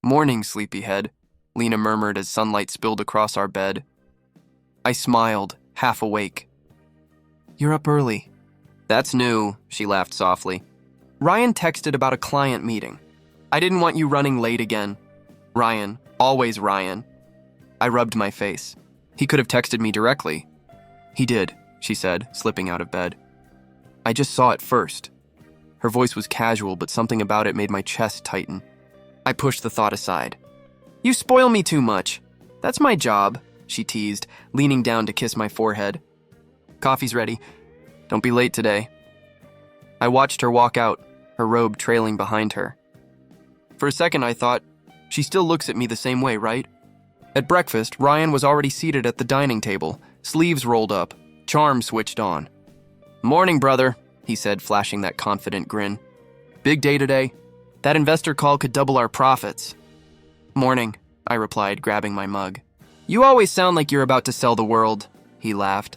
"Morning, sleepyhead," Lena murmured as sunlight spilled across our bed. I smiled, half awake. "You're up early." "That's new," she laughed softly. "Ryan texted about a client meeting. I didn't want you running late again." "Ryan, always Ryan." I rubbed my face. "He could have texted me directly." "He did," she said, slipping out of bed. "I just saw it first." Her voice was casual, but something about it made my chest tighten. I pushed the thought aside. "You spoil me too much. That's my job," she teased, leaning down to kiss my forehead. "Coffee's ready. Don't be late today." I watched her walk out, her robe trailing behind her. For a second I thought, she still looks at me the same way, right? At breakfast, Ryan was already seated at the dining table, sleeves rolled up, charm switched on. "Morning, brother," he said, flashing that confident grin. "Big day today. That investor call could double our profits." "Morning," I replied, grabbing my mug. "You always sound like you're about to sell the world," he laughed.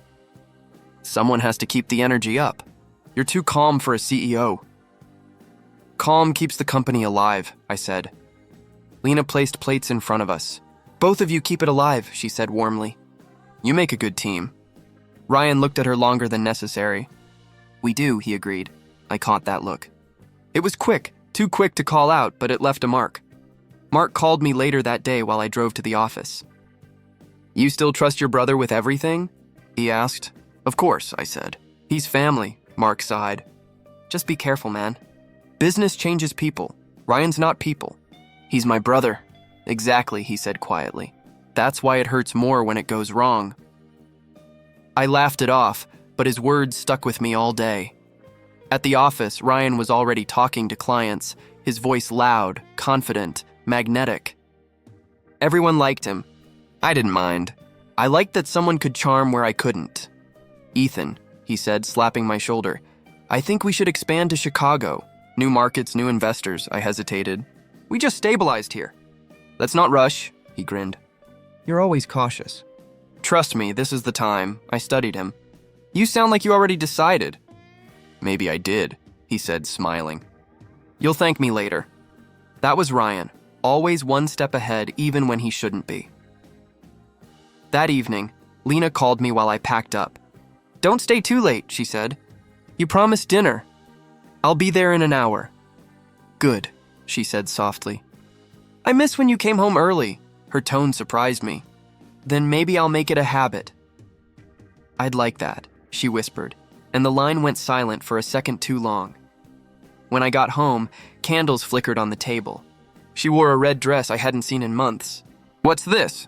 "Someone has to keep the energy up. You're too calm for a CEO." "Calm keeps the company alive," I said. Lena placed plates in front of us. "Both of you keep it alive," she said warmly. "You make a good team." Ryan looked at her longer than necessary. "We do," he agreed. I caught that look. It was quick, too quick to call out, but it left a mark. Mark called me later that day while I drove to the office. "You still trust your brother with everything?" he asked. "Of course," I said. "He's family," Mark sighed. "Just be careful, man. Business changes people. Ryan's not people. He's my brother." "Exactly," he said quietly. "That's why it hurts more when it goes wrong." I laughed it off, but his words stuck with me all day. At the office, Ryan was already talking to clients, his voice loud, confident, magnetic. Everyone liked him. I didn't mind. I liked that someone could charm where I couldn't. "Ethan," he said, slapping my shoulder, "I think we should expand to Chicago. New markets, new investors." I hesitated. "We just stabilized here." "Let's not rush," he grinned. "You're always cautious." "Trust me, this is the time." I studied him. "You sound like you already decided." "Maybe I did," he said, smiling. "You'll thank me later." That was Ryan, always one step ahead even when he shouldn't be. That evening, Lena called me while I packed up. "Don't stay too late," she said. "You promised dinner." "I'll be there in an hour." "Good," she said softly. "I miss when you came home early." Her tone surprised me. "Then maybe I'll make it a habit." "I'd like that," she whispered, and the line went silent for a second too long. When I got home, candles flickered on the table. She wore a red dress I hadn't seen in months. "What's this?"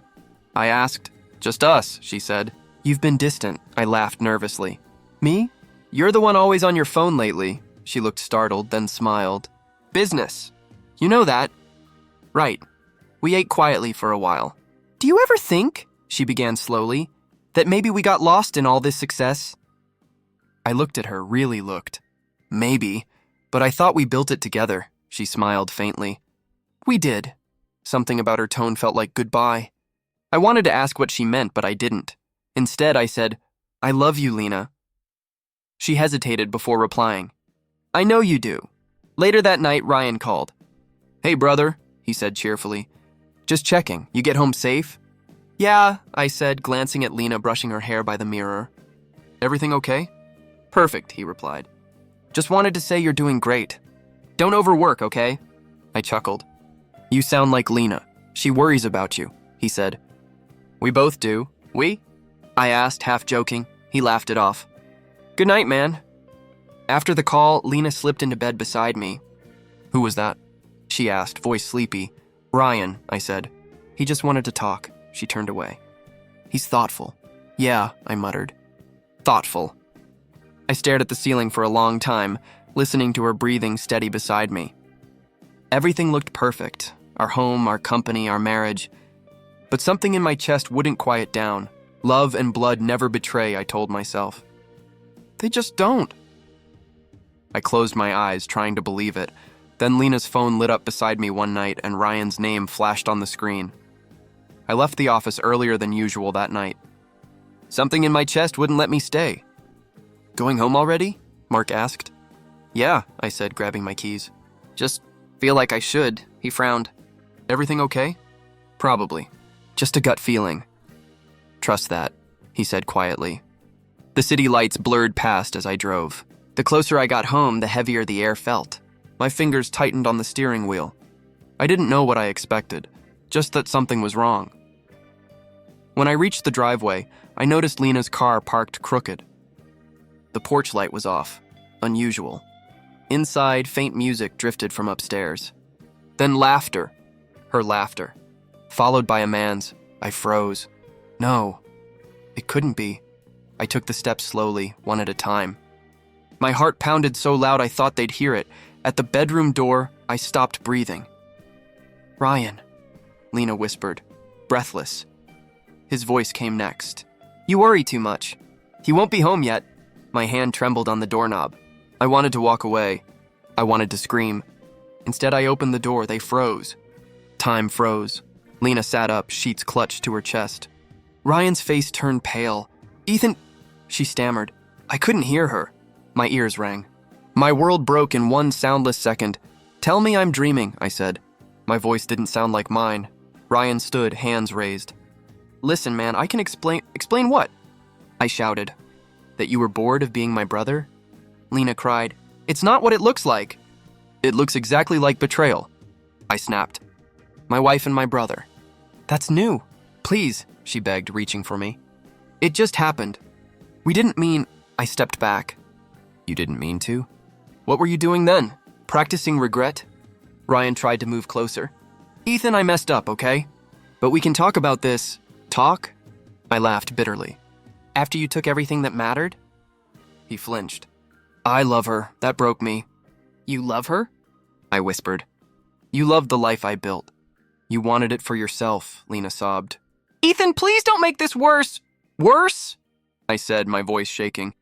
I asked. "Just us," she said. "You've been distant," I laughed nervously. "Me? You're the one always on your phone lately." She looked startled, then smiled. "Business. You know that." "Right." We ate quietly for a while. "Do you ever think," she began slowly, "that maybe we got lost in all this success?" I looked at her, really looked. "Maybe, but I thought we built it together," she smiled faintly. "We did." Something about her tone felt like goodbye. I wanted to ask what she meant, but I didn't. Instead, I said, "I love you, Lena." She hesitated before replying. "I know you do." Later that night, Ryan called. "Hey, brother," he said cheerfully. "Just checking. You get home safe?" "Yeah," I said, glancing at Lena brushing her hair by the mirror. "Everything okay?" "Perfect," he replied. "Just wanted to say you're doing great. Don't overwork, okay?" I chuckled. "You sound like Lena. She worries about you," he said. "We both do. We?" I asked, half joking. He laughed it off. "Good night, man." After the call, Lena slipped into bed beside me. "Who was that?" she asked, voice sleepy. "Ryan," I said. "He just wanted to talk." She turned away. "He's thoughtful." "Yeah," I muttered. "Thoughtful." I stared at the ceiling for a long time, listening to her breathing steady beside me. Everything looked perfect. Our home, our company, our marriage. But something in my chest wouldn't quiet down. Love and blood never betray, I told myself. They just don't. I closed my eyes, trying to believe it. Then Lena's phone lit up beside me one night and Ryan's name flashed on the screen. I left the office earlier than usual that night. Something in my chest wouldn't let me stay. "Going home already?" Mark asked. "Yeah," I said, grabbing my keys. "Just feel like I should," he frowned. Everything okay? Probably. Just a gut feeling. Trust that, he said quietly. The city lights blurred past as I drove. The closer I got home, the heavier the air felt. My fingers tightened on the steering wheel. I didn't know what I expected, just that something was wrong. When I reached the driveway, I noticed Lena's car parked crooked. The porch light was off, unusual. Inside, faint music drifted from upstairs. Then laughter, her laughter, followed by a man's. I froze. No, it couldn't be. I took the steps slowly, one at a time. My heart pounded so loud I thought they'd hear it. At the bedroom door, I stopped breathing. Ryan, Lena whispered, breathless. His voice came next. You worry too much. He won't be home yet. My hand trembled on the doorknob. I wanted to walk away. I wanted to scream. Instead, I opened the door. They froze. Time froze. Lena sat up, sheets clutched to her chest. Ryan's face turned pale. Ethan, she stammered. I couldn't hear her. My ears rang. My world broke in one soundless second. Tell me I'm dreaming, I said. My voice didn't sound like mine. Ryan stood, hands raised. Listen, man, I can explain. Explain what? I shouted. That you were bored of being my brother? Lena cried. It's not what it looks like. It looks exactly like betrayal. I snapped. My wife and my brother. That's new. Please, she begged, reaching for me. It just happened. We didn't mean... I stepped back. You didn't mean to? What were you doing then? Practicing regret? Ryan tried to move closer. Ethan, I messed up, okay? But we can talk about this. Talk? I laughed bitterly. After you took everything that mattered? He flinched. I love her. That broke me. You love her? I whispered. You loved the life I built. You wanted it for yourself, Lena sobbed. Ethan, please don't make this worse. Worse? I said, my voice shaking.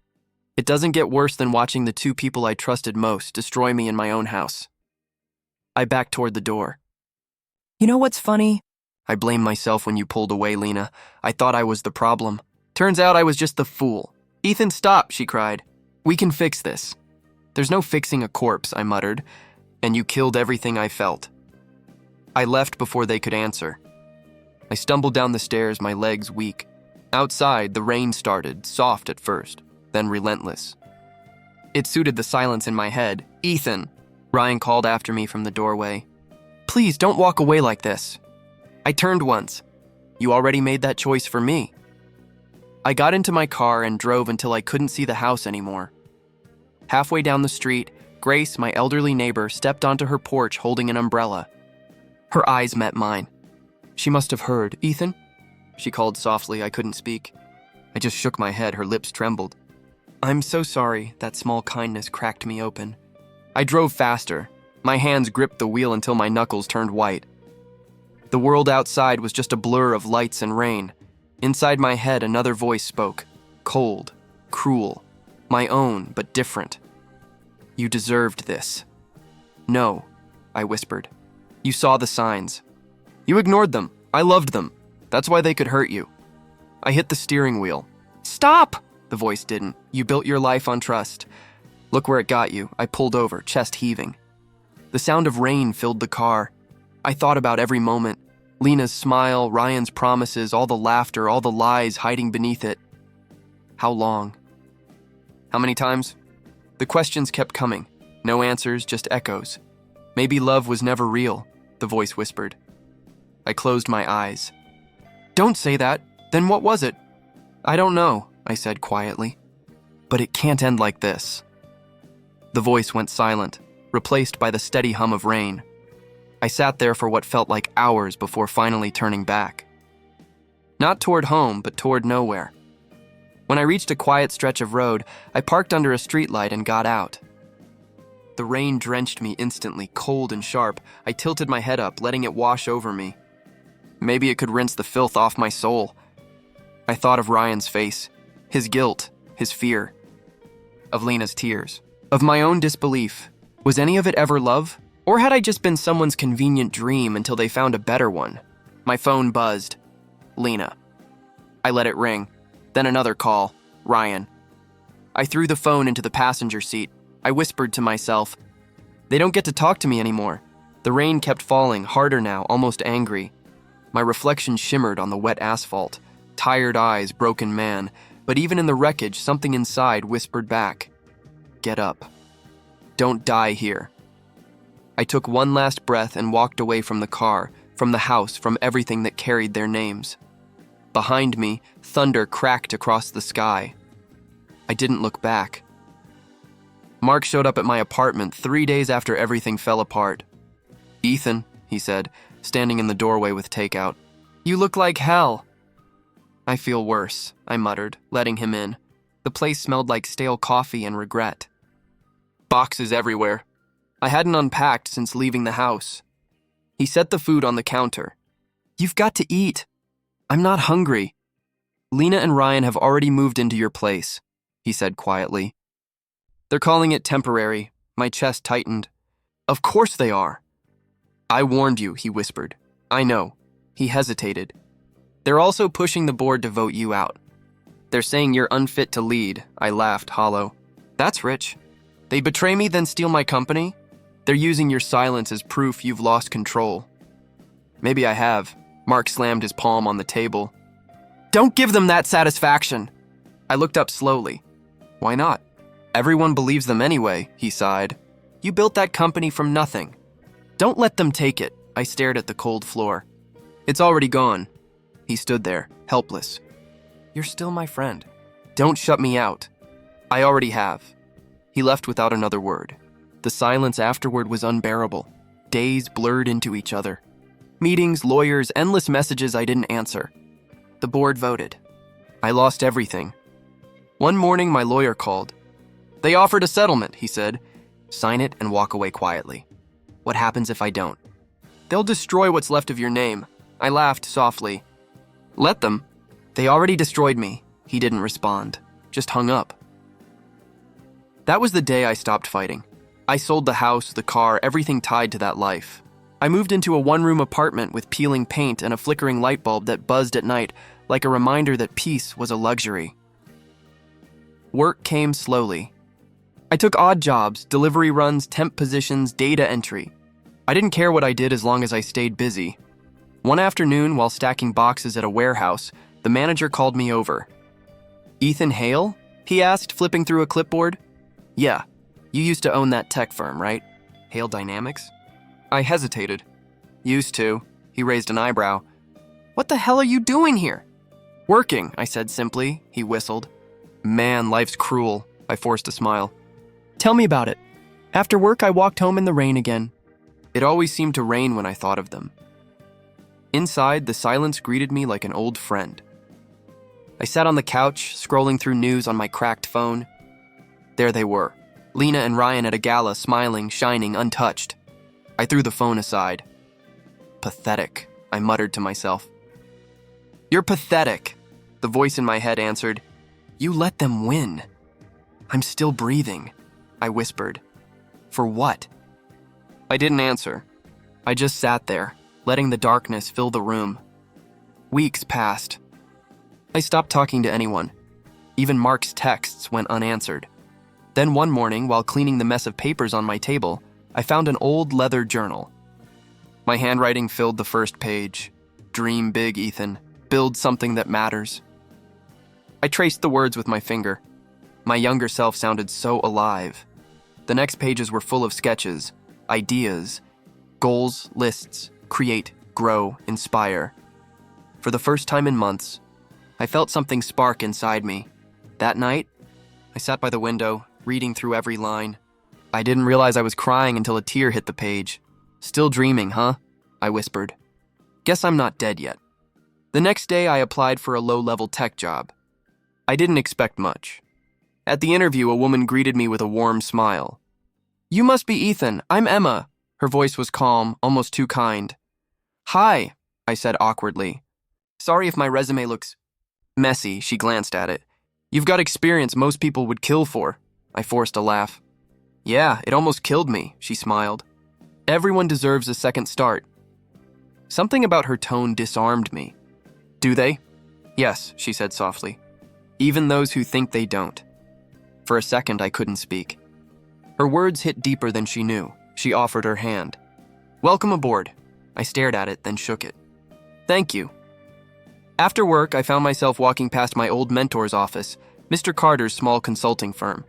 It doesn't get worse than watching the two people I trusted most destroy me in my own house. I backed toward the door. You know what's funny? I blame myself when you pulled away, Lena. I thought I was the problem. Turns out I was just the fool. Ethan, stop, she cried. We can fix this. There's no fixing a corpse, I muttered, and you killed everything I felt. I left before they could answer. I stumbled down the stairs, my legs weak. Outside, the rain started, soft at first, then relentless. It suited the silence in my head. Ethan, Ryan called after me from the doorway. Please don't walk away like this. I turned once. You already made that choice for me. I got into my car and drove until I couldn't see the house anymore. Halfway down the street, Grace, my elderly neighbor, stepped onto her porch holding an umbrella. Her eyes met mine. She must have heard. Ethan? She called softly. I couldn't speak. I just shook my head. Her lips trembled. I'm so sorry. That small kindness cracked me open. I drove faster. My hands gripped the wheel until my knuckles turned white. The world outside was just a blur of lights and rain. Inside my head, another voice spoke. Cold, cruel, my own, but different. You deserved this. No, I whispered. You saw the signs. You ignored them. I loved them. That's why they could hurt you. I hit the steering wheel. Stop! The voice didn't. You built your life on trust. Look where it got you. I pulled over, chest heaving. The sound of rain filled the car. I thought about every moment. Lena's smile, Ryan's promises, all the laughter, all the lies hiding beneath it. How long? How many times? The questions kept coming. No answers, just echoes. Maybe love was never real, the voice whispered. I closed my eyes. Don't say that. Then what was it? I don't know, I said quietly. But it can't end like this. The voice went silent, replaced by the steady hum of rain. I sat there for what felt like hours before finally turning back. Not toward home, but toward nowhere. When I reached a quiet stretch of road, I parked under a streetlight and got out. The rain drenched me instantly, cold and sharp. I tilted my head up, letting it wash over me. Maybe it could rinse the filth off my soul. I thought of Ryan's face, his guilt, his fear, of Lena's tears, of my own disbelief. Was any of it ever love? Or had I just been someone's convenient dream until they found a better one? My phone buzzed. Lena. I let it ring. Then another call. Ryan. I threw the phone into the passenger seat. I whispered to myself, they don't get to talk to me anymore. The rain kept falling, harder now, almost angry. My reflection shimmered on the wet asphalt. Tired eyes, broken man. But even in the wreckage, something inside whispered back, "Get up. Don't die here." I took one last breath and walked away from the car, from the house, from everything that carried their names. Behind me, thunder cracked across the sky. I didn't look back. Mark showed up at my apartment 3 days after everything fell apart. "Ethan," he said, standing in the doorway with takeout. "You look like hell." "I feel worse," I muttered, letting him in. The place smelled like stale coffee and regret. Boxes everywhere. I hadn't unpacked since leaving the house. He set the food on the counter. "You've got to eat." "I'm not hungry." "Lena and Ryan have already moved into your place," he said quietly. "They're calling it temporary." My chest tightened. "Of course they are." "I warned you," he whispered. "I know." He hesitated. "They're also pushing the board to vote you out. They're saying you're unfit to lead." I laughed hollow. "That's rich. They betray me, then steal my company? They're using your silence as proof you've lost control." "Maybe I have." Mark slammed his palm on the table. "Don't give them that satisfaction." I looked up slowly. "Why not? Everyone believes them anyway," he sighed. "You built that company from nothing. Don't let them take it." I stared at the cold floor. "It's already gone." He stood there, helpless. "You're still my friend. Don't shut me out." "I already have." He left without another word. The silence afterward was unbearable. Days blurred into each other. Meetings, lawyers, endless messages I didn't answer. The board voted. I lost everything. One morning, my lawyer called. "They offered a settlement," he said. "Sign it and walk away quietly." "What happens if I don't?" "They'll destroy what's left of your name." I laughed softly. "Let them." "They already destroyed me." He didn't respond, just hung up. That was the day I stopped fighting. I sold the house, the car, everything tied to that life. I moved into a one-room apartment with peeling paint and a flickering light bulb that buzzed at night, like a reminder that peace was a luxury. Work came slowly. I took odd jobs, delivery runs, temp positions, data entry. I didn't care what I did as long as I stayed busy. One afternoon, while stacking boxes at a warehouse, the manager called me over. "Ethan Hale?" he asked, flipping through a clipboard. "Yeah, you used to own that tech firm, right? Hale Dynamics?" I hesitated. "Used to." He raised an eyebrow. "What the hell are you doing here?" "Working," I said simply. He whistled. "Man, life's cruel." I forced a smile. "Tell me about it." After work, I walked home in the rain again. It always seemed to rain when I thought of them. Inside, the silence greeted me like an old friend. I sat on the couch, scrolling through news on my cracked phone. There they were, Lena and Ryan at a gala, smiling, shining, untouched. I threw the phone aside. "Pathetic," I muttered to myself. "You're pathetic," the voice in my head answered. "You let them win." "I'm still breathing," I whispered. "For what?" I didn't answer. I just sat there, letting the darkness fill the room. Weeks passed. I stopped talking to anyone. Even Mark's texts went unanswered. Then one morning, while cleaning the mess of papers on my table, I found an old leather journal. My handwriting filled the first page. "Dream big, Ethan. Build something that matters." I traced the words with my finger. My younger self sounded so alive. The next pages were full of sketches, ideas, goals, lists, create, grow, inspire. For the first time in months, I felt something spark inside me. That night, I sat by the window, reading through every line. I didn't realize I was crying until a tear hit the page. "Still dreaming, huh?" I whispered. "Guess I'm not dead yet." The next day, I applied for a low-level tech job. I didn't expect much. At the interview, a woman greeted me with a warm smile. "You must be Ethan. I'm Emma." Her voice was calm, almost too kind. "Hi," I said awkwardly. "Sorry if my resume looks messy." She glanced at it. "You've got experience most people would kill for." I forced a laugh. "Yeah, it almost killed me," she smiled. "Everyone deserves a second start." Something about her tone disarmed me. "Do they?" "Yes," she said softly. "Even those who think they don't." For a second, I couldn't speak. Her words hit deeper than she knew. She offered her hand. Welcome aboard. I stared at it, then shook it. Thank you. After work, I found myself walking past my old mentor's office, Mr. Carter's small consulting firm.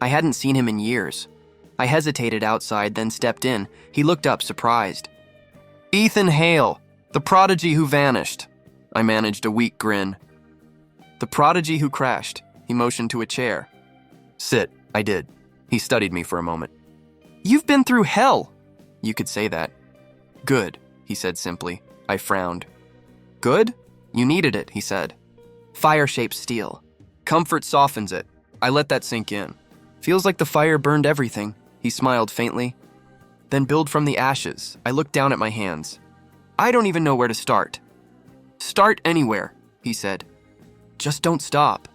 I hadn't seen him in years. I hesitated outside, then stepped in. He looked up, surprised. Ethan Hale, the prodigy who vanished. I managed a weak grin. The prodigy who crashed. He motioned to a chair. Sit, I did. He studied me for a moment. You've been through hell. You could say that. Good, he said simply. I frowned. Good? You needed it, he said. Fire-shaped steel. Comfort softens it. I let that sink in. Feels like the fire burned everything. He smiled faintly. Then build from the ashes. I looked down at my hands. I don't even know where to start. Start anywhere, he said. Just don't stop.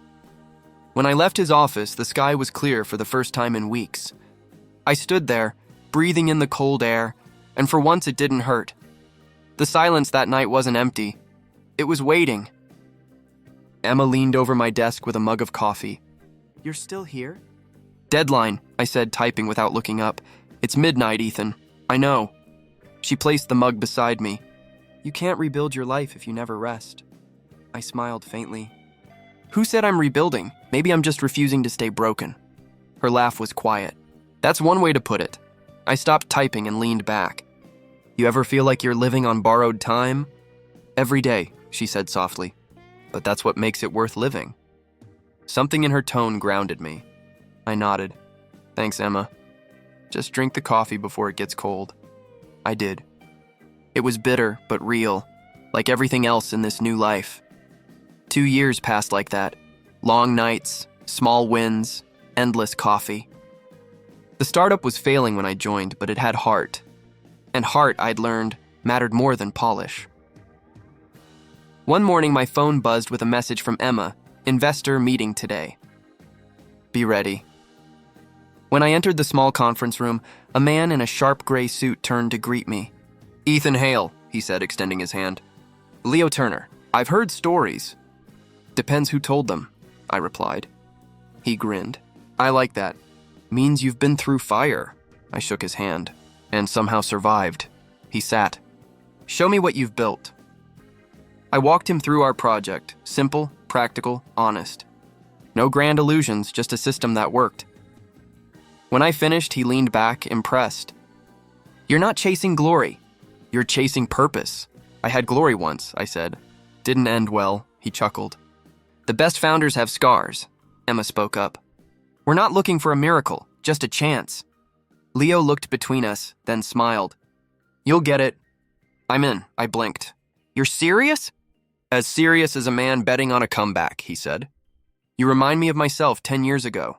When I left his office, the sky was clear for the first time in weeks. I stood there, breathing in the cold air, and for once it didn't hurt. The silence that night wasn't empty. It was waiting. Emma leaned over my desk with a mug of coffee. You're still here? Deadline, I said, typing without looking up. It's midnight, Ethan. I know. She placed the mug beside me. You can't rebuild your life if you never rest. I smiled faintly. Who said I'm rebuilding? Maybe I'm just refusing to stay broken. Her laugh was quiet. That's one way to put it. I stopped typing and leaned back. You ever feel like you're living on borrowed time? Every day, she said softly. But that's what makes it worth living. Something in her tone grounded me. I nodded. Thanks, Emma. Just drink the coffee before it gets cold. I did. It was bitter, but real, like everything else in this new life. 2 years passed like that. Long nights, small wins, endless coffee. The startup was failing when I joined, but it had heart. And heart, I'd learned, mattered more than polish. One morning, my phone buzzed with a message from Emma, investor meeting today. Be ready. When I entered the small conference room, a man in a sharp gray suit turned to greet me. Ethan Hale, he said, extending his hand. Leo Turner, I've heard stories. Depends who told them, I replied. He grinned. I like that. Means you've been through fire. I shook his hand. And somehow survived. He sat. Show me what you've built. I walked him through our project. Simple, practical, honest. No grand illusions, just a system that worked. When I finished, he leaned back, impressed. You're not chasing glory. You're chasing purpose. I had glory once, I said. Didn't end well, he chuckled. The best founders have scars, Emma spoke up. We're not looking for a miracle, just a chance. Leo looked between us, then smiled. You'll get it. I'm in, I blinked. You're serious? As serious as a man betting on a comeback, he said. You remind me of myself 10 years ago.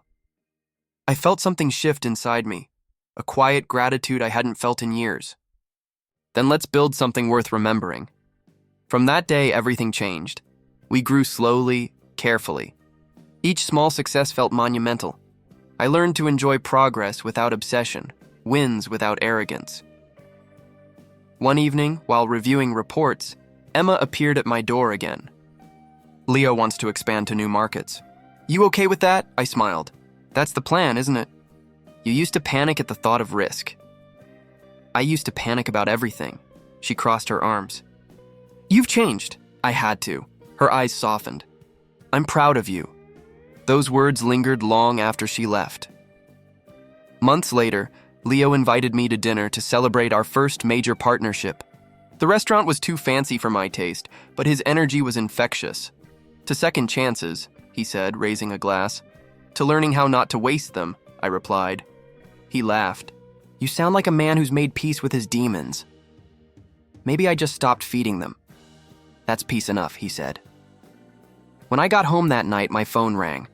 I felt something shift inside me, a quiet gratitude I hadn't felt in years. Then let's build something worth remembering. From that day, everything changed. We grew slowly, carefully. Each small success felt monumental. I learned to enjoy progress without obsession, wins without arrogance. One evening, while reviewing reports, Emma appeared at my door again. Leo wants to expand to new markets. You okay with that? I smiled. That's the plan, isn't it? You used to panic at the thought of risk. I used to panic about everything. She crossed her arms. You've changed. I had to. Her eyes softened. I'm proud of you. Those words lingered long after she left. Months later, Leo invited me to dinner to celebrate our first major partnership. The restaurant was too fancy for my taste, but his energy was infectious. To second chances, he said, raising a glass. To learning how not to waste them, I replied. He laughed. You sound like a man who's made peace with his demons. Maybe I just stopped feeding them. That's peace enough, he said. When I got home that night, my phone rang.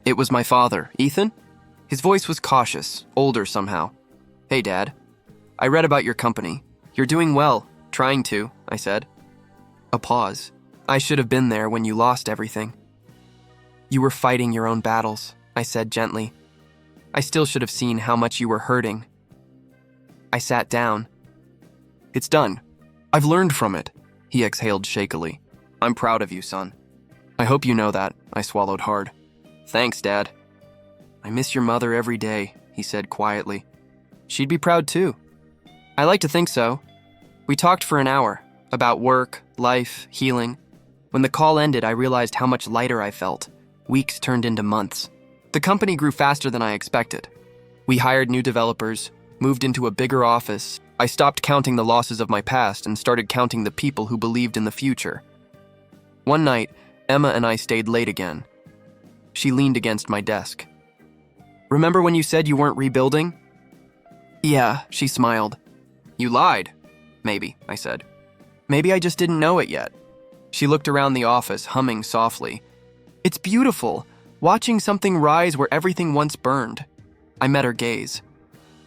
It was my father, Ethan. His voice was cautious, older somehow. Hey, Dad. I read about your company. You're doing well. Trying to, I said. A pause. I should have been there when you lost everything. You were fighting your own battles, I said gently. I still should have seen how much you were hurting. I sat down. It's done. I've learned from it, he exhaled shakily. I'm proud of you, son. I hope you know that, I swallowed hard. Thanks, Dad. I miss your mother every day, he said quietly. She'd be proud too. I like to think so. We talked for an hour, about work, life, healing. When the call ended, I realized how much lighter I felt. Weeks turned into months. The company grew faster than I expected. We hired new developers, moved into a bigger office. I stopped counting the losses of my past and started counting the people who believed in the future. One night, Emma and I stayed late again. She leaned against my desk. "Remember when you said you weren't rebuilding?" "Yeah," she smiled. "You lied." "Maybe," I said. "Maybe I just didn't know it yet." She looked around the office, humming softly. "It's beautiful, watching something rise where everything once burned." I met her gaze.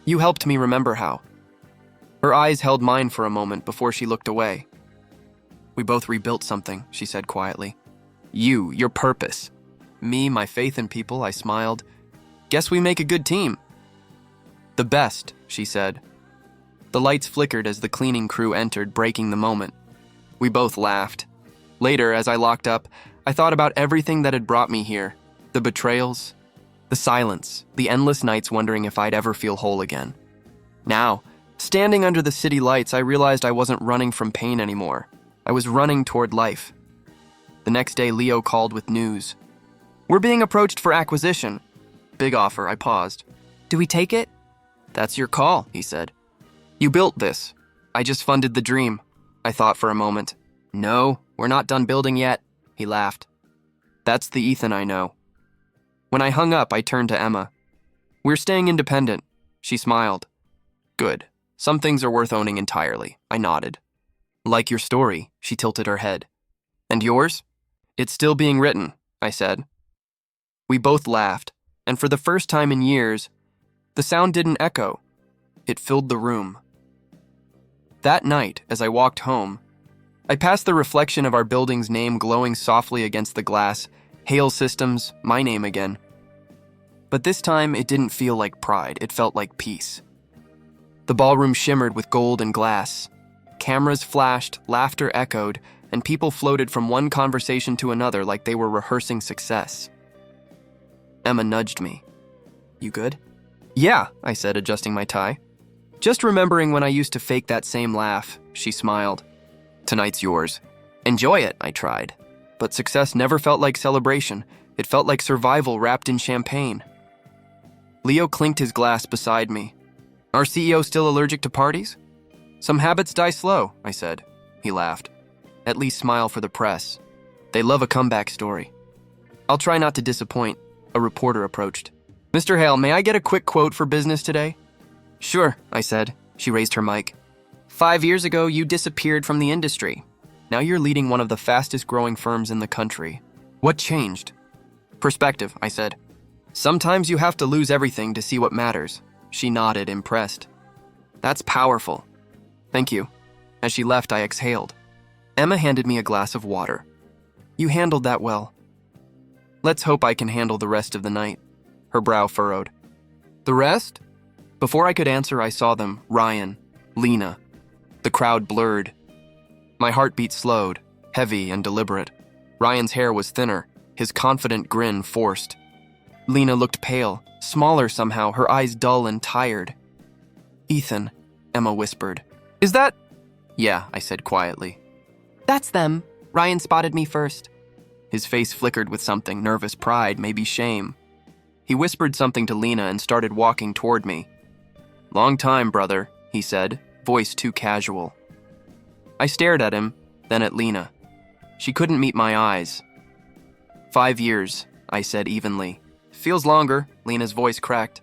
"You helped me remember how." Her eyes held mine for a moment before she looked away. "We both rebuilt something," she said quietly. "You, your purpose. Me, my faith in people," I smiled. "Guess we make a good team." "The best," she said. The lights flickered as the cleaning crew entered, breaking the moment. We both laughed. Later, as I locked up, I thought about everything that had brought me here. The betrayals, the silence, the endless nights wondering if I'd ever feel whole again. Now, standing under the city lights, I realized I wasn't running from pain anymore. I was running toward life. The next day, Leo called with news. "We're being approached for acquisition." Big offer, I paused. "Do we take it?" "That's your call," he said. "You built this. I just funded the dream." I thought for a moment. "No, we're not done building yet," he laughed. "That's the Ethan I know." When I hung up, I turned to Emma. "We're staying independent." She smiled. "Good. Some things are worth owning entirely." I nodded. "Like your story," she tilted her head. "And yours?" "It's still being written," I said. We both laughed, and for the first time in years, the sound didn't echo. It filled the room. That night, as I walked home, I passed the reflection of our building's name glowing softly against the glass. Hale Systems, my name again. But this time, it didn't feel like pride. It felt like peace. The ballroom shimmered with gold and glass. Cameras flashed, laughter echoed, and people floated from one conversation to another like they were rehearsing success. Emma nudged me. "You good?" "Yeah," I said, adjusting my tie. "Just remembering when I used to fake that same laugh." She smiled. "Tonight's yours." "Enjoy it," I tried. But success never felt like celebration. It felt like survival wrapped in champagne. Leo clinked his glass beside me. "Our CEO still allergic to parties?" "Some habits die slow," I said. He laughed. "At least smile for the press. They love a comeback story." "I'll try not to disappoint." A reporter approached. "Mr. Hale, may I get a quick quote for business today?" "Sure," I said. She raised her mic. 5 years ago, you disappeared from the industry. Now you're leading one of the fastest growing firms in the country. What changed?" "Perspective," I said. "Sometimes you have to lose everything to see what matters." She nodded, impressed. "That's powerful." "Thank you." As she left, I exhaled. Emma handed me a glass of water. "You handled that well." "Let's hope I can handle the rest of the night." Her brow furrowed. "The rest?" Before I could answer, I saw them, Ryan, Lena. The crowd blurred. My heartbeat slowed, heavy and deliberate. Ryan's hair was thinner, his confident grin forced. Lena looked pale, smaller somehow, her eyes dull and tired. "Ethan," Emma whispered. "Is that—" "Yeah," I said quietly. "That's them. Ryan spotted me first." His face flickered with something, nervous pride, maybe shame. He whispered something to Lena and started walking toward me. "Long time, brother," he said, voice too casual. I stared at him, then at Lena. She couldn't meet my eyes. 5 years, I said evenly. "Feels longer," Lena's voice cracked.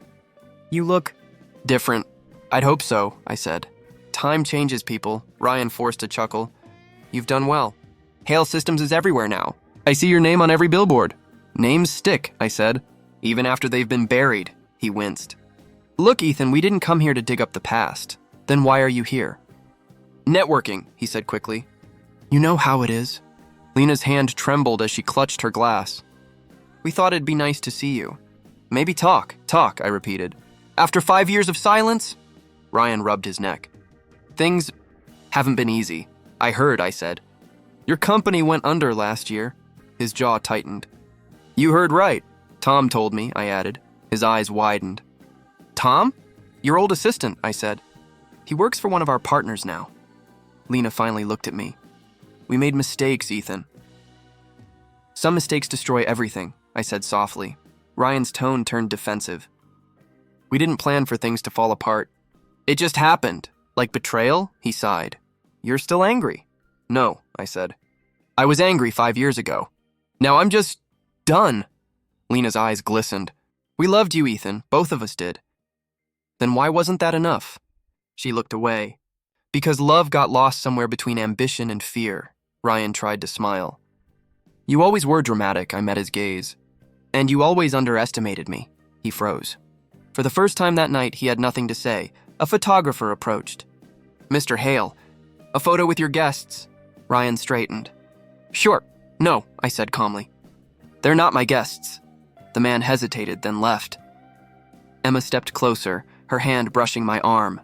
"You look different." "I'd hope so," I said. "Time changes people," Ryan forced a chuckle. "You've done well. Hale Systems is everywhere now. I see your name on every billboard." "Names stick," I said. "Even after they've been buried," he winced. "Look, Ethan, we didn't come here to dig up the past. Then why are you here?" "Networking," he said quickly. "You know how it is." Lena's hand trembled as she clutched her glass. "We thought it'd be nice to see you. Maybe talk, I repeated. "After 5 years of silence?" Ryan rubbed his neck. "Things haven't been easy. I heard," I said. "Your company went under last year." His jaw tightened. "You heard right. Tom told me," I added. His eyes widened. "Tom? Your old assistant," I said. He works for one of our partners now. Lena finally looked at me. We made mistakes, Ethan. Some mistakes destroy everything, I said softly. Ryan's tone turned defensive. We didn't plan for things to fall apart. It just happened. Like betrayal? He sighed. You're still angry? No, I said. I was angry 5 years ago. Now I'm just done. Lena's eyes glistened. We loved you, Ethan. Both of us did. Then why wasn't that enough? She looked away. Because love got lost somewhere between ambition and fear. Ryan tried to smile. You always were dramatic, I met his gaze. And you always underestimated me. He froze. For the first time that night, he had nothing to say. A photographer approached. Mr. Hale, a photo with your guests. Ryan straightened. Sure. No, I said calmly. They're not my guests. The man hesitated, then left. Emma stepped closer, her hand brushing my arm.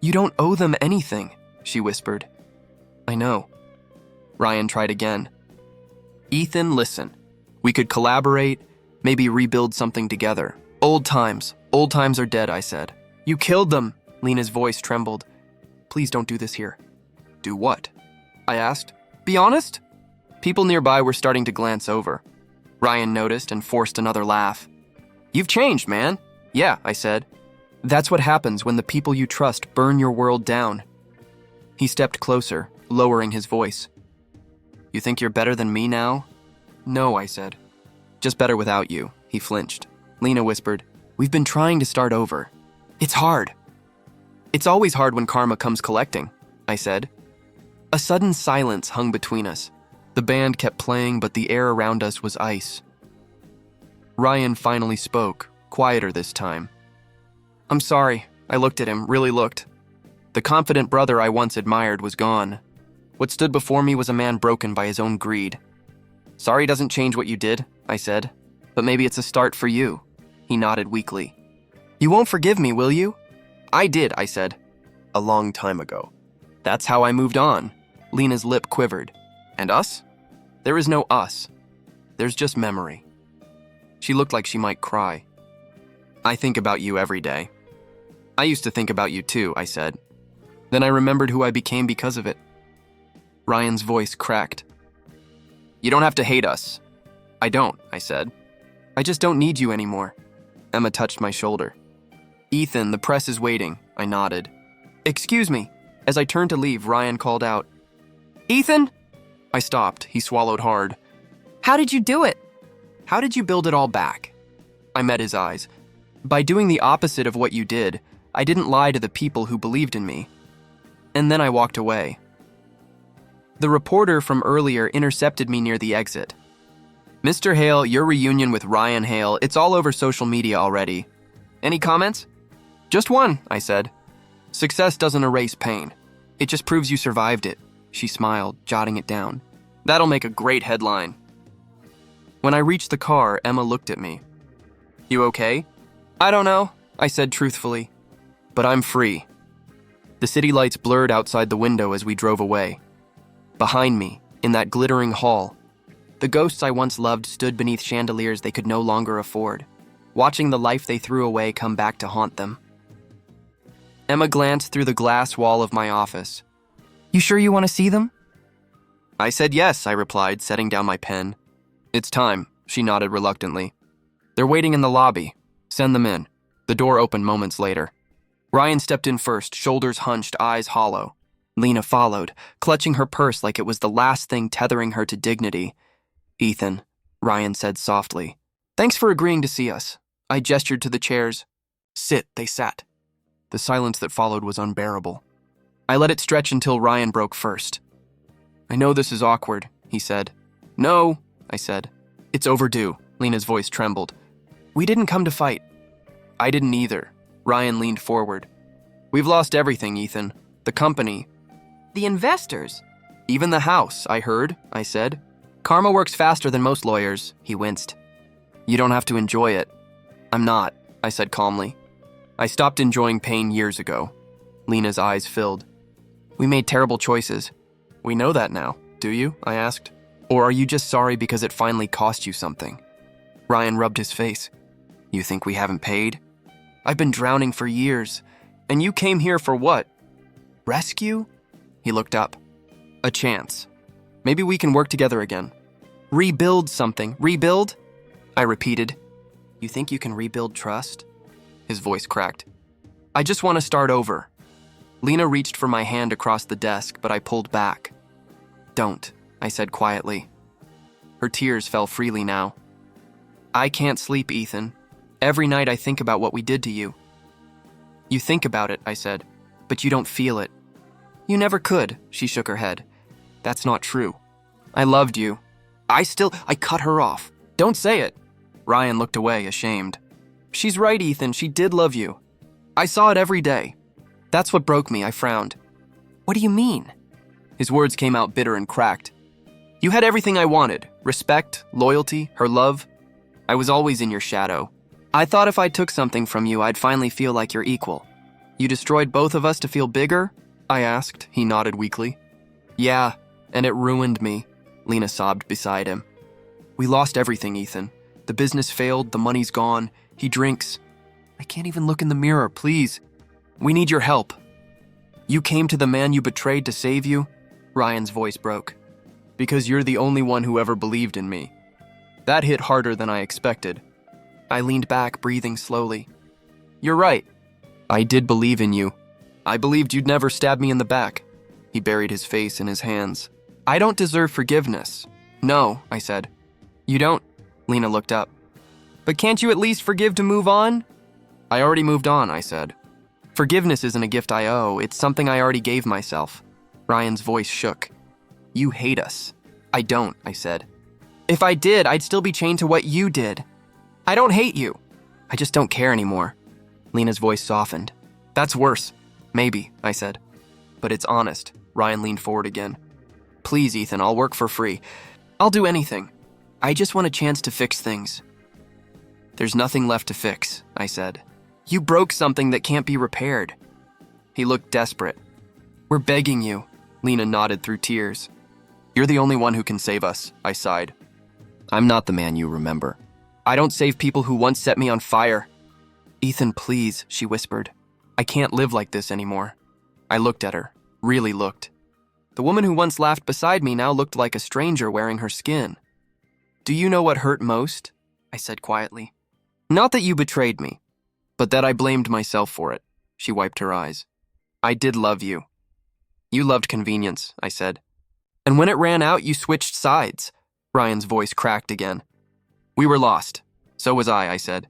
You don't owe them anything, she whispered. I know. Ryan tried again. Ethan, listen. We could collaborate, maybe rebuild something together. Old times are dead, I said. You killed them, Lena's voice trembled. Please don't do this here. Do what? I asked. Be honest? People nearby were starting to glance over. Ryan noticed and forced another laugh. You've changed, man. Yeah, I said. That's what happens when the people you trust burn your world down. He stepped closer, lowering his voice. You think you're better than me now? No, I said. Just better without you, he flinched. Lena whispered, We've been trying to start over. It's hard. It's always hard when karma comes collecting, I said. A sudden silence hung between us. The band kept playing, but the air around us was ice. Ryan finally spoke, quieter this time. I'm sorry. I looked at him, really looked. The confident brother I once admired was gone. What stood before me was a man broken by his own greed. Sorry doesn't change what you did, I said. But maybe it's a start for you. He nodded weakly. You won't forgive me, will you? I did, I said. A long time ago. That's how I moved on. Lena's lip quivered. And us? There is no us. There's just memory. She looked like she might cry. I think about you every day. I used to think about you too, I said. Then I remembered who I became because of it. Ryan's voice cracked. You don't have to hate us. I don't, I said. I just don't need you anymore. Emma touched my shoulder. Ethan, the press is waiting, I nodded. Excuse me. As I turned to leave, Ryan called out. Ethan? I stopped. He swallowed hard. How did you do it? How did you build it all back? I met his eyes. By doing the opposite of what you did, I didn't lie to the people who believed in me. And then I walked away. The reporter from earlier intercepted me near the exit. Mr. Hale, your reunion with Ryan Hale, it's all over social media already. Any comments? Just one, I said. Success doesn't erase pain. It just proves you survived it. She smiled, jotting it down. That'll make a great headline. When I reached the car, Emma looked at me. You okay? I don't know, I said truthfully. But I'm free. The city lights blurred outside the window as we drove away. Behind me, in that glittering hall, the ghosts I once loved stood beneath chandeliers they could no longer afford, watching the life they threw away come back to haunt them. Emma glanced through the glass wall of my office. You sure you want to see them? I said yes, I replied, setting down my pen. It's time, she nodded reluctantly. They're waiting in the lobby. Send them in. The door opened moments later. Ryan stepped in first, shoulders hunched, eyes hollow. Lena followed, clutching her purse like it was the last thing tethering her to dignity. Ethan, Ryan said softly. Thanks for agreeing to see us. I gestured to the chairs. Sit, they sat. The silence that followed was unbearable. I let it stretch until Ryan broke first. I know this is awkward, he said. No, I said. It's overdue, Lena's voice trembled. We didn't come to fight. I didn't either. Ryan leaned forward. We've lost everything, Ethan. The company. The investors. Even the house, I heard, I said. Karma works faster than most lawyers, he winced. You don't have to enjoy it. I'm not, I said calmly. I stopped enjoying pain years ago. Lena's eyes filled. We made terrible choices. We know that now, do you? I asked. Or are you just sorry because it finally cost you something? Ryan rubbed his face. You think we haven't paid? I've been drowning for years. And you came here for what? Rescue? He looked up. A chance. Maybe we can work together again. Rebuild something. Rebuild? I repeated. You think you can rebuild trust? His voice cracked. I just want to start over. Lena reached for my hand across the desk, but I pulled back. Don't, I said quietly. Her tears fell freely now. I can't sleep, Ethan. Every night I think about what we did to you. You think about it, I said, but you don't feel it. You never could, she shook her head. That's not true. I loved you. I cut her off. Don't say it. Ryan looked away, ashamed. She's right, Ethan, she did love you. I saw it every day. That's what broke me, I frowned. What do you mean? His words came out bitter and cracked. You had everything I wanted. Respect, loyalty, her love. I was always in your shadow. I thought if I took something from you, I'd finally feel like you're equal. You destroyed both of us to feel bigger? I asked. He nodded weakly. Yeah, and it ruined me, Lena sobbed beside him. We lost everything, Ethan. The business failed, the money's gone. He drinks. I can't even look in the mirror, please. We need your help. You came to the man you betrayed to save you? Ryan's voice broke. Because you're the only one who ever believed in me. That hit harder than I expected. I leaned back, breathing slowly. You're right. I did believe in you. I believed you'd never stab me in the back. He buried his face in his hands. I don't deserve forgiveness. No, I said. You don't? Lena looked up. But can't you at least forgive to move on? I already moved on, I said. Forgiveness isn't a gift I owe. It's something I already gave myself. Ryan's voice shook. You hate us. I don't, I said. If I did, I'd still be chained to what you did. I don't hate you. I just don't care anymore. Lena's voice softened. That's worse. Maybe, I said. But it's honest. Ryan leaned forward again. Please, Ethan, I'll work for free. I'll do anything. I just want a chance to fix things. There's nothing left to fix, I said. You broke something that can't be repaired. He looked desperate. We're begging you. Lena nodded through tears. You're the only one who can save us, I sighed. I'm not the man you remember. I don't save people who once set me on fire. Ethan, please, she whispered. I can't live like this anymore. I looked at her, really looked. The woman who once laughed beside me now looked like a stranger wearing her skin. Do you know what hurt most? I said quietly. Not that you betrayed me, but that I blamed myself for it. She wiped her eyes. I did love you. You loved convenience, I said. And when it ran out, you switched sides. Ryan's voice cracked again. We were lost. So was I said.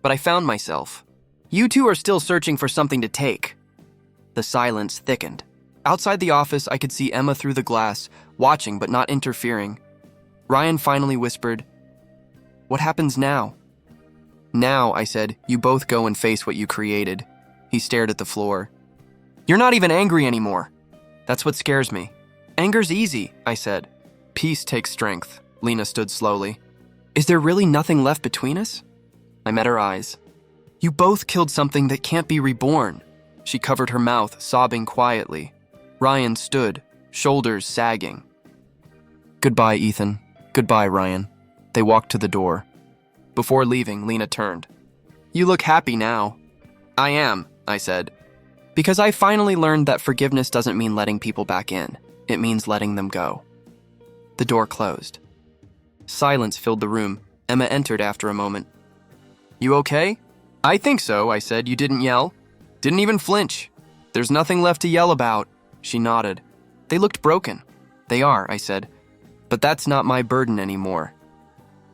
But I found myself. You two are still searching for something to take. The silence thickened. Outside the office, I could see Emma through the glass, watching but not interfering. Ryan finally whispered, What happens now? Now, I said, you both go and face what you created. He stared at the floor. You're not even angry anymore. That's what scares me. Anger's easy, I said. Peace takes strength. Lena stood slowly. Is there really nothing left between us? I met her eyes. You both killed something that can't be reborn. She covered her mouth, sobbing quietly. Ryan stood, shoulders sagging. Goodbye, Ethan. Goodbye, Ryan. They walked to the door. Before leaving, Lena turned. You look happy now. I am, I said. Because I finally learned that forgiveness doesn't mean letting people back in. It means letting them go. The door closed. Silence filled the room. Emma entered after a moment. You okay? I think so, I said. You didn't yell. Didn't even flinch. There's nothing left to yell about. She nodded. They looked broken. They are, I said. But that's not my burden anymore.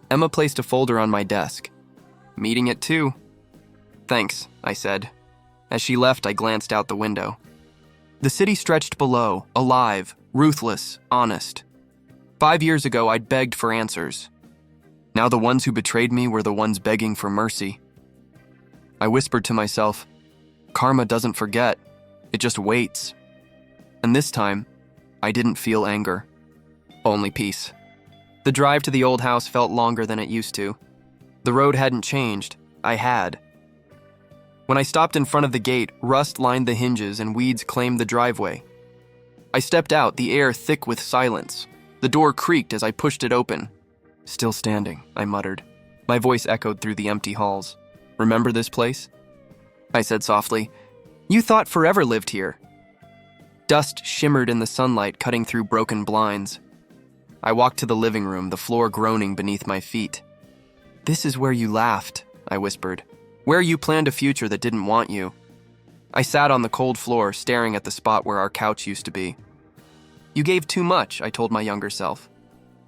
Emma placed a folder on my desk. Meeting at 2. Thanks, I said. As she left, I glanced out the window. The city stretched below, alive, ruthless, honest. 5 years ago, I'd begged for answers. Now the ones who betrayed me were the ones begging for mercy. I whispered to myself, karma doesn't forget, it just waits. And this time, I didn't feel anger, only peace. The drive to the old house felt longer than it used to. The road hadn't changed, I had. When I stopped in front of the gate, rust lined the hinges and weeds claimed the driveway. I stepped out, the air thick with silence. The door creaked as I pushed it open. Still standing, I muttered. My voice echoed through the empty halls. Remember this place? I said softly. You thought forever lived here. Dust shimmered in the sunlight, cutting through broken blinds. I walked to the living room, the floor groaning beneath my feet. This is where you laughed, I whispered. Where you planned a future that didn't want you. I sat on the cold floor, staring at the spot where our couch used to be. You gave too much, I told my younger self.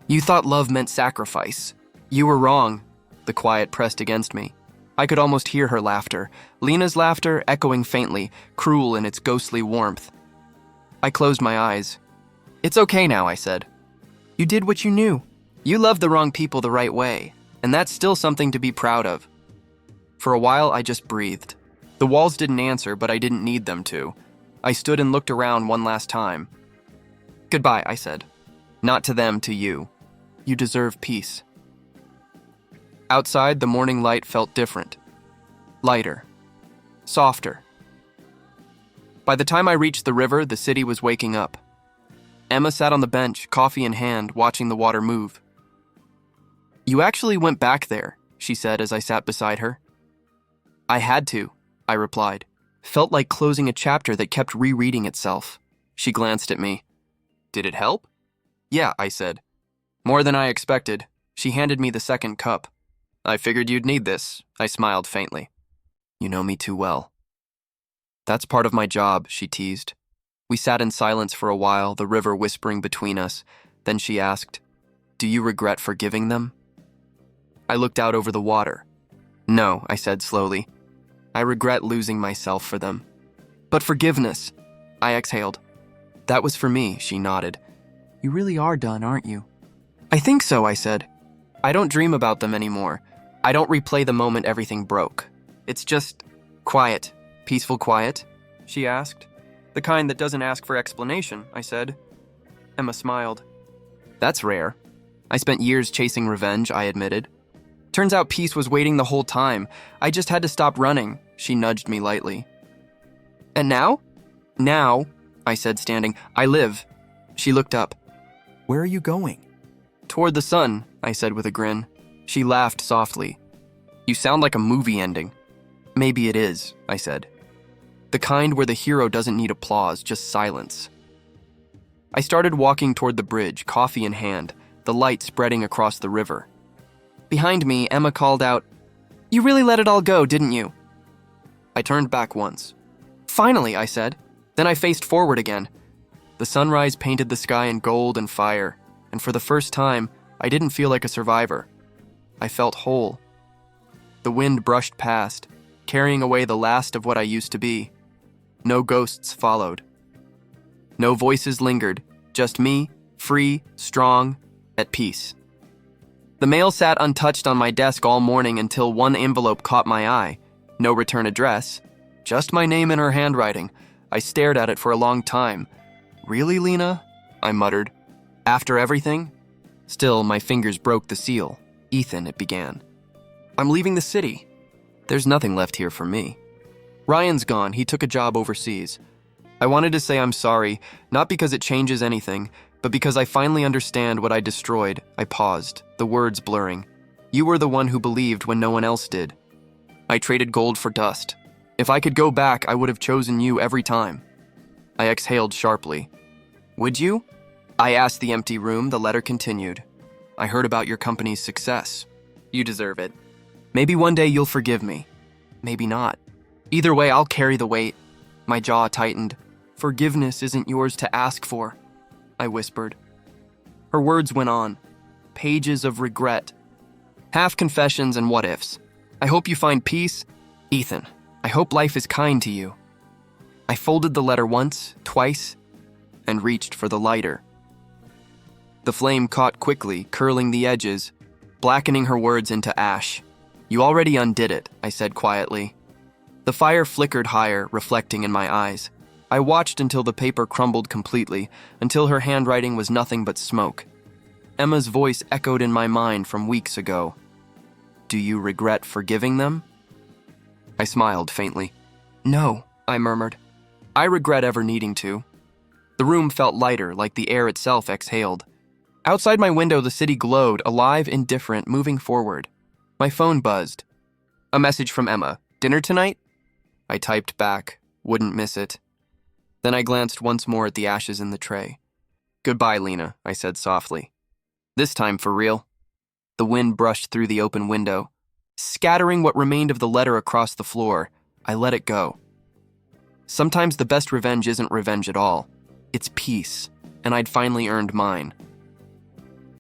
You thought love meant sacrifice. You were wrong. The quiet pressed against me. I could almost hear her laughter, Lena's laughter echoing faintly, cruel in its ghostly warmth. I closed my eyes. It's okay now, I said. You did what you knew. You loved the wrong people the right way, and that's still something to be proud of. For a while, I just breathed. The walls didn't answer, but I didn't need them to. I stood and looked around one last time. Goodbye, I said. Not to them, to you. You deserve peace. Outside, the morning light felt different. Lighter. Softer. By the time I reached the river, the city was waking up. Emma sat on the bench, coffee in hand, watching the water move. You actually went back there, she said as I sat beside her. I had to, I replied. Felt like closing a chapter that kept rereading itself. She glanced at me. Did it help? Yeah, I said. More than I expected. She handed me the second cup. I figured you'd need this, I smiled faintly. You know me too well. That's part of my job, she teased. We sat in silence for a while, the river whispering between us. Then she asked, Do you regret forgiving them? I looked out over the water. No, I said slowly. I regret losing myself for them. But forgiveness, I exhaled. That was for me, she nodded. You really are done, aren't you? I think so, I said. I don't dream about them anymore. I don't replay the moment everything broke. It's just quiet. Peaceful quiet? She asked. The kind that doesn't ask for explanation, I said. Emma smiled. That's rare. I spent years chasing revenge, I admitted. Turns out peace was waiting the whole time. I just had to stop running, she nudged me lightly. And now? Now, I said, standing, I live. She looked up. Where are you going? Toward the sun, I said with a grin. She laughed softly. You sound like a movie ending. Maybe it is, I said. The kind where the hero doesn't need applause, just silence. I started walking toward the bridge, coffee in hand, the light spreading across the river. Behind me, Emma called out, You really let it all go, didn't you? I turned back once. Finally, I said. Then I faced forward again. The sunrise painted the sky in gold and fire, and for the first time, I didn't feel like a survivor. I felt whole. The wind brushed past, carrying away the last of what I used to be. No ghosts followed. No voices lingered, just me, free, strong, at peace. The mail sat untouched on my desk all morning until one envelope caught my eye. No return address, just my name in her handwriting. I stared at it for a long time. Really, Lena? I muttered. After everything? Still, my fingers broke the seal. Ethan, it began. I'm leaving the city. There's nothing left here for me. Ryan's gone. He took a job overseas. I wanted to say I'm sorry, not because it changes anything, but because I finally understand what I destroyed. I paused, the words blurring. You were the one who believed when no one else did. I traded gold for dust. If I could go back, I would have chosen you every time. I exhaled sharply. Would you? I asked the empty room. The letter continued. I heard about your company's success. You deserve it. Maybe one day you'll forgive me. Maybe not. Either way, I'll carry the weight. My jaw tightened. Forgiveness isn't yours to ask for, I whispered. Her words went on. Pages of regret. Half confessions and what-ifs. I hope you find peace. Ethan, I hope life is kind to you. I folded the letter once, twice, and reached for the lighter. The flame caught quickly, curling the edges, blackening her words into ash. You already undid it, I said quietly. The fire flickered higher, reflecting in my eyes. I watched until the paper crumbled completely, until her handwriting was nothing but smoke. Emma's voice echoed in my mind from weeks ago. Do you regret forgiving them? I smiled faintly. No, I murmured. I regret ever needing to. The room felt lighter, like the air itself exhaled. Outside my window, the city glowed, alive, indifferent, moving forward. My phone buzzed. A message from Emma. Dinner tonight? I typed back. Wouldn't miss it. Then I glanced once more at the ashes in the tray. Goodbye, Lena, I said softly. This time for real. The wind brushed through the open window. Scattering what remained of the letter across the floor, I let it go. Sometimes the best revenge isn't revenge at all. It's peace, and I'd finally earned mine.